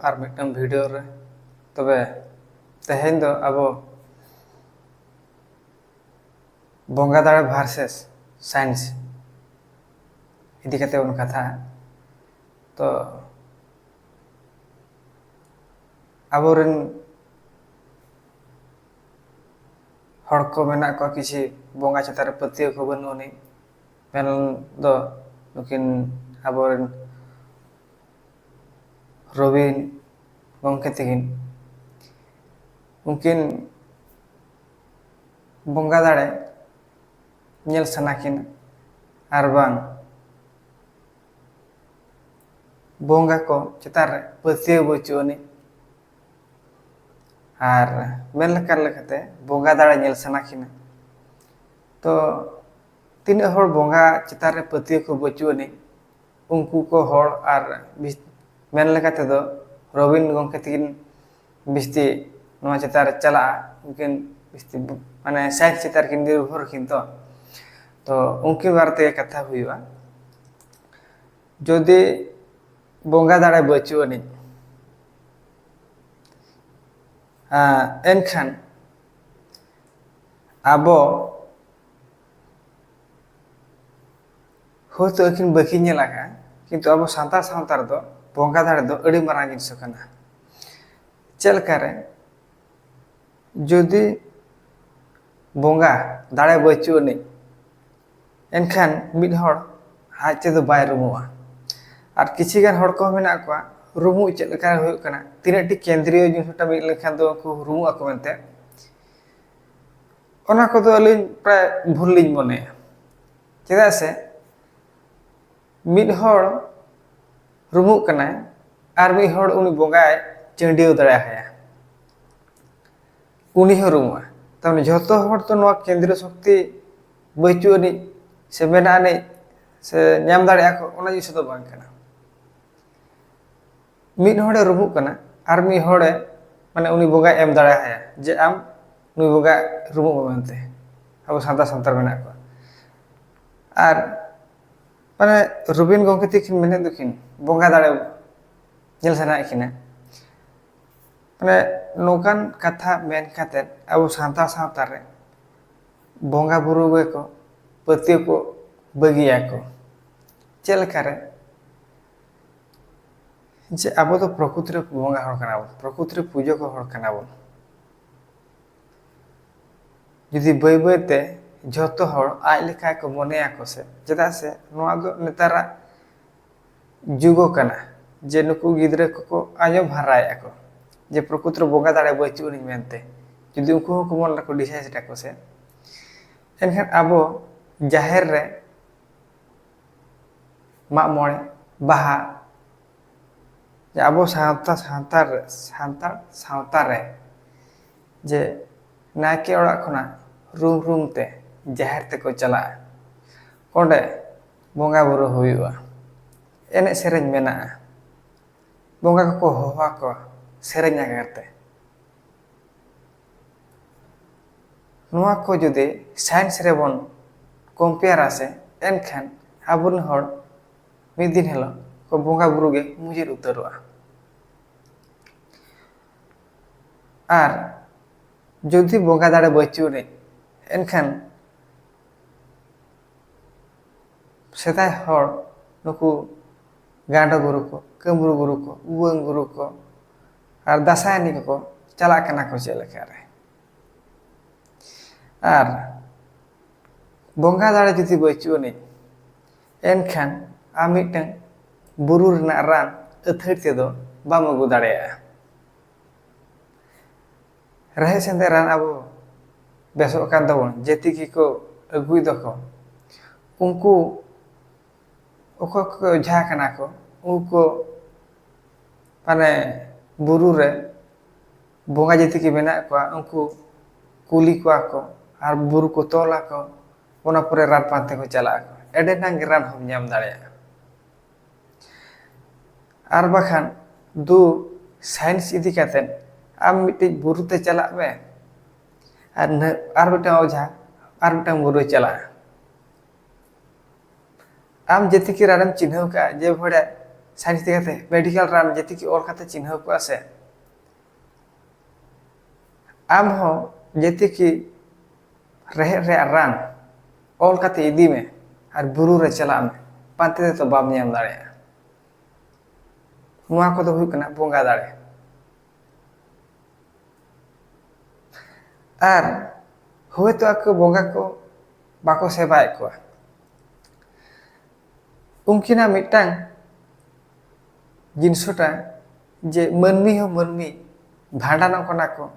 Are mitten video रे। तबे तेहेन दो अब बोंगा दाड़े भार्सेस साइंस इदी कते उन कथा तो आबोरेन हड़ को मेना को किसी बोंगा चतार पतियो को बनोनी मेन दो नुकिन आबोरेन रबिन गंके तकिन उनकिन बोंगा दाड़े नेल सनाकिन आरबान बोंगा को चतार पतियो बचुनी आर मेन लेकाते बोंगा दाड़े नेल सनाकिन तो तीन हड़ बोंगा चतार पतियो को बचुनी उनको को हड़ आर मेन लेकाते दो रबिन गंके तकिन बिस्ती नवा चतार चला उनकिन बिस्ती माने साइंस चतार किन निर्भर किन तो उनकी बारते कथा हुआ जदि बोंगा दाड़े बचुनी एनखान आबो होतो अखिन बाकी नेलाका किंतु आबो सानतार सावतार दो बोंगा दाड़े दो अड़ी मारांग जिनिस कना चलकारे जदि बोंगा दाड़े बचुनी एनखान मिड हड़ हाजते दो बाय रुमुआ और किसी गान हड़ को मेना को रुमु चलका हुयो कना तिनाटी केंद्रीय जिनिसटा मिल लेखान दो को रुमुआ को मेनते ओना को दो अलिन प्राय भूल लिन मने चेदा से मिड हड़ रुमु कना आर मिड हड़ उनी बोंगाय चंडियो दड़ा हाया उनी हो रुमुआ तमने जतो हड़ तो नवा केंद्रीय शक्ति बचुनी से मेना ने से नाम दाड़े को ओना जिनिस दो बांग कना मिड हड़े रुमु कना आर मिड हड़े माने उनी बोंगा एम दाड़ा हाया जे आम नुई बोंगा रुमु मेनते अब सानतार सानतार मेना को आर माने रबिन गंके तकिन मेने दुकिन बोंगा दाड़े नेल सना किना माने नोकान कथा मेन खाते अब सानतार सावतार रे बोंगा बुरु को पतियो को बगिया को चलकारे जे अब तो प्रकृति रे बोंगा हड़ कना प्रकृति रे पूजा को हड़ कना बन जदि बै बैते जतो हड़ आज लेखा को मने आको से चेदा से नोआ दो नेतारा जुगो कना जे नुकु गिद्रे को आजम हराय आको जे प्रकृति रे बोंगा दाड़े बचुनी मेनते जदि उनको को मन को डिसाइड टाको से एनखान आबो जाहेर रे मा मोणे बाहा अब सावतार रे जे नायके ओड़ा खना रूम रूम ते जाहेर ते को चला ओंडे बोंगा बुरु हुआ एने सेरेñ मेना बोंगा को होवा को सेरेñ करते नोआ को जुदि साइंस रे बन कंपेयर से एनखान आबुन हड़ मिद दिन हेलो को बोंगा बुरु गे मुजिर उतरवा आर जदि बोंगा दाड़े बचुनी एनखान सेदाय हड़ नुकु गांडो गुरु को कमरु गुरु को उवंग गुरु को आर दासायनी को चला कना को चलका रे आर बोंगा दाड़े जदि बचुनी एनखान आ मिटन बुरु रना रान अथार तेदो बाम अगु दाड़ेया रहे सेंदे रान अब बेसो कान दबन जेति की को अगुई दको उनको ओको को झा कना को उनको माने बुरु रे बोंगा जेति की मेना को उनको कुली को आर बुरु को तोला को ओना पुरे रान पाते को चला को एडे नांग रान हम नाम दाड़ेया आर बाखान दो साइंस इदी काते आम मिटे बुरु ते चला में आर मिटे ओझा आर मिटे बुरु चला आम जेति की रानम चिन्हव का जे भड़े साइंस दिखाते मेडिकल रान जेती की और खाते चिन्ह को से आम हो जेती की रे रान और खाते इदी में और बुरु रे चला में पाते तो बाम नियम दाड़े नुआ को तो हुई कना बोंगा दाड़े और हुए तो आको बोंगा को बाको सेवाए को उनकिना मिटांग जिनसोटा जे मनमी हो मनमी भांडाना कोना को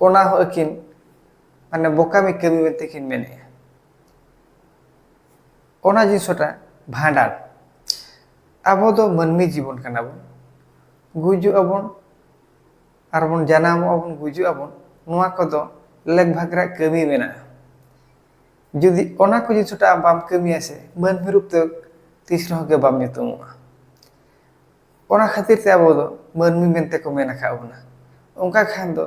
ओना हो अकिन माने बोका में कमी में तेकिन मेने ओना जिनसोटा भांडान आबो दो मनमी जीवन कना बो गुजु अबन आरबन जनामो अबन गुजु अबन नुआ को दो लेग भागरा कमी मेना जुदी ओना को जिनसोटा बाम कमी ऐसे मनमी रूप तो तीसरा के बाम नितुमुआ ओना खातिर ते आबो दो मनमी मेनते को मेना खाबना उनका खान दो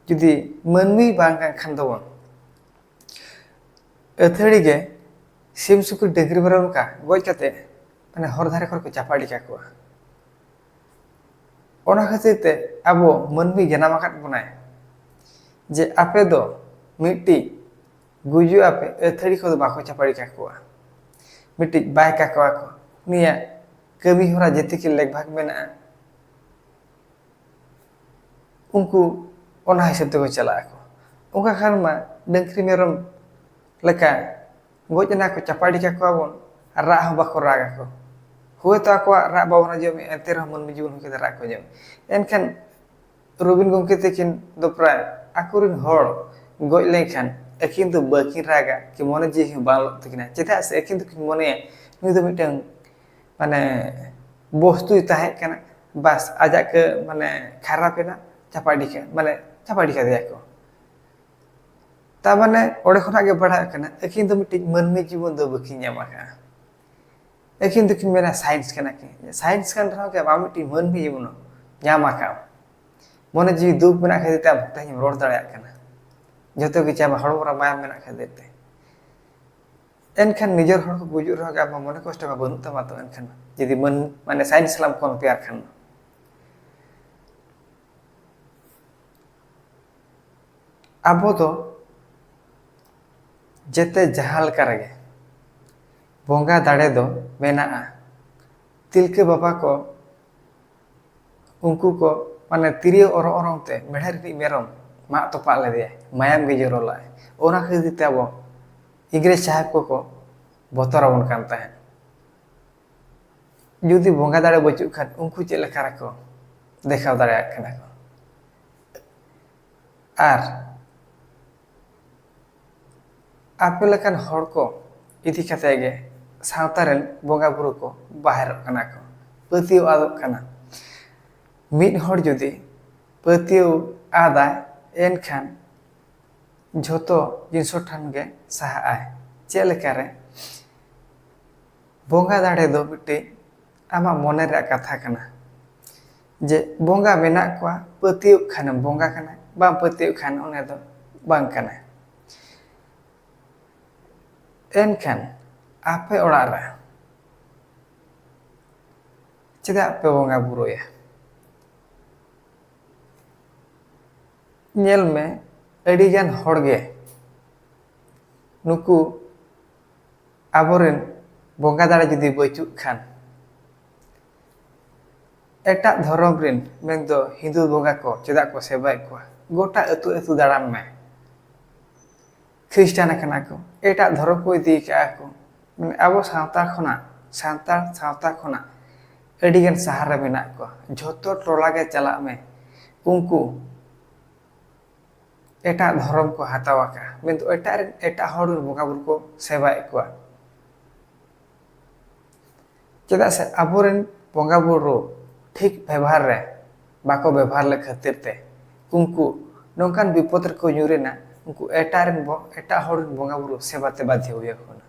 जुदी मनमी बांगा खान दो अथड़ी के सिम सुकुर डगरी बरम का गोज कते माने हर धारे खर को चापाड़ी का को ओना खातिर ते आबो मनमी जनाम आकात बनाए जे आपे दो मिट्टी गुजु आपे अथड़ी को दो बाको चापाड़ी का को मिट्टी बाय का को निया कमी होरा जेती के लेग भाग मेना उनको ओना हिसाब ते चला को उनका खान मा डंकरी मेरम लेका गोजना को चापाड़ी का को बन रा हो बाको रागा को हुए तो आको रा बावना जम एते रह मन जीवन के रा को जम एनखान रबिन गंके तेकिन दो प्राय आकुरिन हर गोज लेखान एकिन तो बाकी रागा कि मने जी बाल तकिना चेता से एकिन तो मने नुई दो मिटन माने वस्तु ताहे कना बस आजा के माने खरापेना चापाड़ी के माने चापाड़ी का दिया को ता माने ओडे खना के बढ़ा कना एकिन तो मिटि मनमी जीवन दो बकी न्यामा का एकिन तो किन मेना साइंस कना के साइंस कन रहा के बामिटि मनमी जीवन न्यामा का मने जी दुख मेना खातिर ता भक्ता रोड दाड़या कना जतो के चाबा हड़बरा माया मेना खातिर ते एनखान निजर हड़ को गुजु रहा के मने कष्ट का बनु तमा तो एनखान यदि मन माने साइंस सलाम कोन प्यार खान आबो तो जेते जहाल करगे बोंगा दाड़े दो मेना तिलके बाबा को उनको को माने तिरियो ओरते मेढ़े मेरम मा तोपा ले मायाम गे जरोला ओना खातिर ते आबो इंग्रेज साहेब को बतराबन कान ताहेन जुदी बोंगा दाड़े बचु खान उनको चे लेखा रखो देखा दाड़े कना को आर आपे लेकान हड़ को इदी कते गे सावता रेन बोंगा बुरु को बाहर कना को पतियो आदो कना मिद हड़ जुदी पतियो आदा एनखान झोतो जिनसो ठान गे सहा आय चे लेका रे बोंगा दाड़े दो बिटे आमा मने रे कथा कना जे बोंगा मेना को पतियो खान बोंगा कना बा पतियो खान ओने दो बांग कना एनखान आपे ओड़ा रे चेदा पे बोंगा बुरोया नेल में अडिगान हड़गे नुकु आबोरेन बोंगा दाड़े जुदी बचु खान एटा धर्म रेन मेन दो हिंदू बोंगा को चेदा को सेवाय को गोटा अतु अतु दाड़ान में ख्रिस्टान कना को एटा धर्म को इदी का को माने आबो सावता खना अडिगान सहारा मेना को झोतो टोला के चला में उनको एटा धर्म को हतावा का मेन तो एटा हड़ बोंगा बुरु को सेवाय को चेदा से आबोरेन बोंगा बुरु ठीक व्यवहार रे बाको व्यवहार ले खातिर ते उनको नोंकान विपद रे को न्यूरेना उनको एटा हड़ बोंगा बुरु सेवा ते बाध्य हुए कोना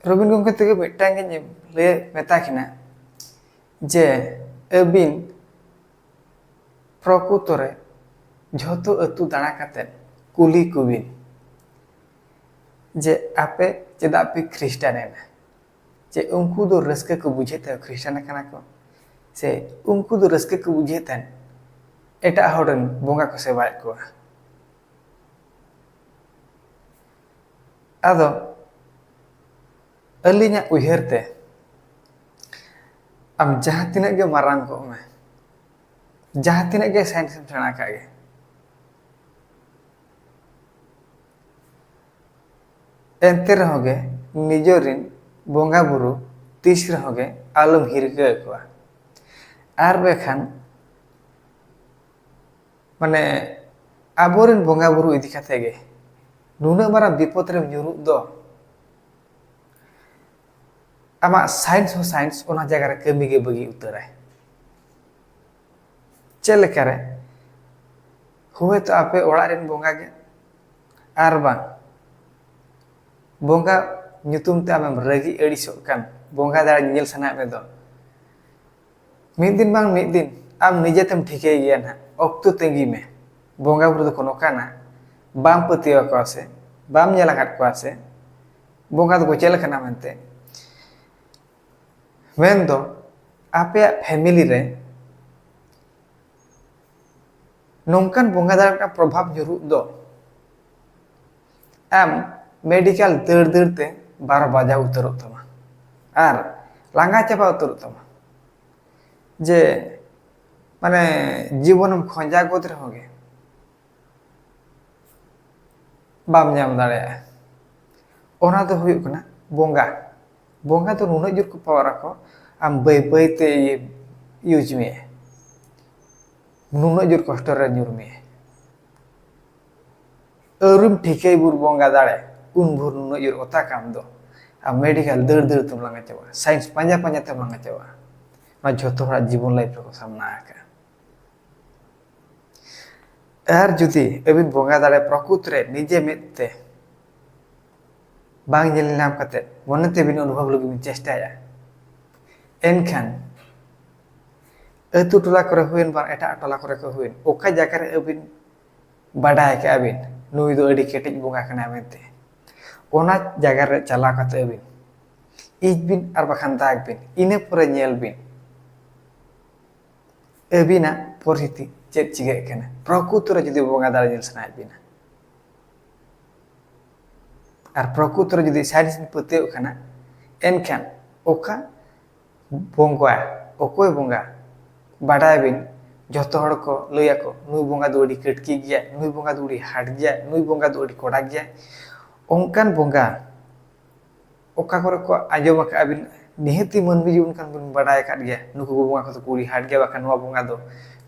रबिन गंके ते मिटांगे ले मेता किना जे अबिन प्रकृतरे झोतो अतु दाड़ा काते कुली कुबिन जे आपे चेदा पे ख्रिस्टान है जे उनको दो रस्के को बुझे थे ख्रिस्टान कना को से उनको दो रस्के को बुझे थे एटा हॉर्डन बोंगा को सेवाए को आदो अलिना उयहरते am जहाँ तिना के मारांग को में जहाँ तिना के साइंस में सेना कागे एंते रहोगे निजोरिन बोंगा बुरु तीस रहोगे आलम हिरके को आर बेखान माने आबोरिन बोंगा बुरु इदी काते गे नुना मारा विपद रे न्युरु दो आमा साइंस ओना जगह रे कमी गे बगी उतराय चल करे हुए तो आपे ओड़ा रेन बोंगा गे आर बांग बोंगा nyutum te amem ragi edisok kan बोंगा दाड़ा nyel sana me do mid din bang mid din am nije tem ठिके गया ना ऑक्टो तेंगी में बोंगा बुरु कोनो काना बाम पतियो को से बाम nyela kat को से बोंगा तो चल kana mente मेन दो आपे फैमिली रे नोंकान बोंगा दाड़ा का प्रभाव जरूर दो am मेडिकल दर ते 12 बजा उतरो तमा आर लांगा चापा उतरो तमा जे माने जीवन खंजा गोद रहोगे बाम नाम दाड़े ओना तो हुई कना बोंगा बोंगा तो नुना जुर को पावर को आम बै बै ते यूज में नुना जुर कष्ट रे न्यूर में अरुम ठिके बुर बोंगा दाड़े उन भुर नुना जुर ओता काम दो आ मेडिकल दर तुम लंगा चावा साइंस पंजा तुम लंगा चावा ना जोतो हरा जीवन लाइफ को सामना आका आर जुदी अबिन बोंगा दाड़े प्रकृति रे निजे मेते बांग जेल नाम कते वनते बिन अनुभव लगी बिन चेष्टाया एनखान अतु टोला करे हुइन बा एटा टोला करे को हुइन ओका जागा रे अबिन बाडाय के अबिन नुई दो अडी केटिज बोंगा कना मेते ओना जागा रे चला कते अबिन इज बिन आर बखान दाग बिन इने पुरे नेल बिन अबिना परिस्थिति चेत चिगे कना प्रकृति रे जदि बोंगा दाड़ा जेल सनाय बिना आर प्रकृति रे जदि साइंस पते खाना एनखान ओका बोंगा ओकोय बोंगा बाडाय बिन जतो हड़ को लया को नुई बोंगा दोड़ी कटकी गया नुई बोंगा दोड़ी हाट गया नुई बोंगा दोड़ी कोड़ा गया ओंकान बोंगा ओका करे को आजोम का बिन निहति मनबी जीवन कान बिन बाडाय काट गया नुकु बोंगा को तो कुड़ी हाट गया बाका नुवा बोंगा दो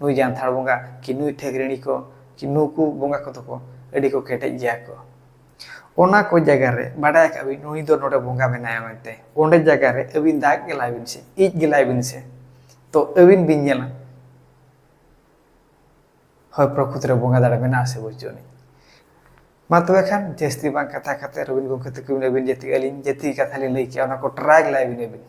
नुई जानथार बोंगा कि नुई ठेगरेणी को कि नुकु बोंगा को तो को एडी को केटे गया को ओना को जगह रे बाडाय का बिन नुई दो नोडे बोंगा बनाया मनते ओंडे जगह रे अबिन दाग गेलाय बिन से इज गेलाय बिन से तो अबिन बिन जेला होय प्रकृति रे बोंगा दाड़ा मेना से बुझोनी मा तबे खान जस्ती बांग कथा कते रबिन गोंके तकिन अबिन जेति अलिन जेति कथा ले लई के ओना को ट्राई लाय बिन अबिन